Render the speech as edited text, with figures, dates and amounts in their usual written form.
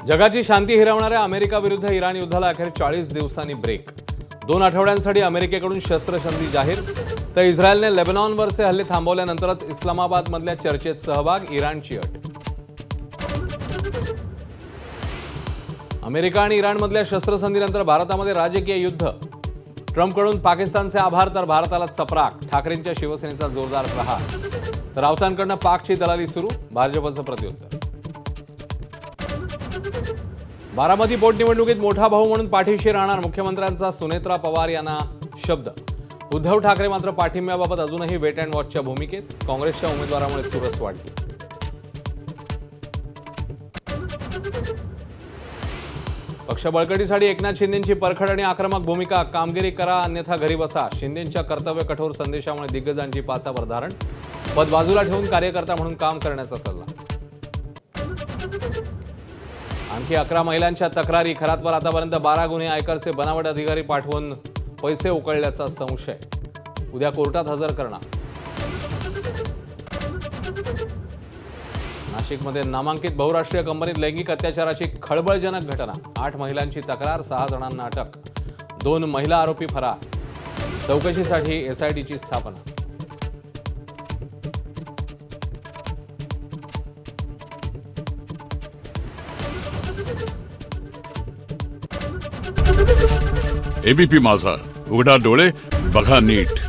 जगाची शांती हिरावणाऱ्या अमेरिका विरुद्ध इराण युद्धाला अखेर 40 दिवसांनी ब्रेक। 2 आठवड्यांसाठी अमेरिकेकडून शस्त्रसंधी जाहीर, तर इस्रायलने लेबनॉनवरचे हल्ले थांबवल्यानंतरच इस्लामाबादमधल्या चर्चेत सहभाग, इराणची अट। अमेरिका आणि इराणमधल्या शस्त्रसंधीनंतर भारतामध्ये राजकीय युद्ध। ट्रम्पकडून पाकिस्तानचे आभार तर भारताला चपराक। ठाकरेंच्या शिवसेनेचा जोरदार प्रहार, तर राऊतांकडून पाकची दलाली सुरू, भाजपचं प्रत्युत्तर। बारामती पोटनिवडणुकीत मोठा भाऊ म्हणून पाठीशी राहणार मुख्यमंत्र्यांचा सुनेत्रा पवार यांना शब्द। उद्धव ठाकरे मात्र पाठिंब्याबाबत अजूनही वेट अँड वॉचच्या भूमिकेत। काँग्रेसच्या उमेदवारामुळे चुरस वाढली। पक्ष बळकटीसाठी एकनाथ शिंदेंची परखड आणि आक्रमक भूमिका। कामगिरी करा अन्यथा घरी बसा। शिंदेंच्या कर्तव्य कठोर संदेशामुळे दिग्गजांची पाचावर धारण। पद बाजूला ठेवून कार्यकर्ता म्हणून काम करण्याचा सल्ला। आणखी 11 महिलांच्या तक्रारी। खरातवर आतापर्यंत 12 गुन्हे। आयकरचे बनावट अधिकारी पाठवून पैसे उकळल्याचा संशय। उद्या कोर्टात हजर करणार। नाशिकमध्ये नामांकित बहुराष्ट्रीय कंपनीत लैंगिक अत्याचाराची खळबळजनक घटना। 8 महिलांची तक्रार, 6 जणांना अटक। 2 महिला आरोपी फरार। चौकशीसाठी एसआयटीची स्थापना। एबीपी माझा, उघडा डोळे बघा नीट।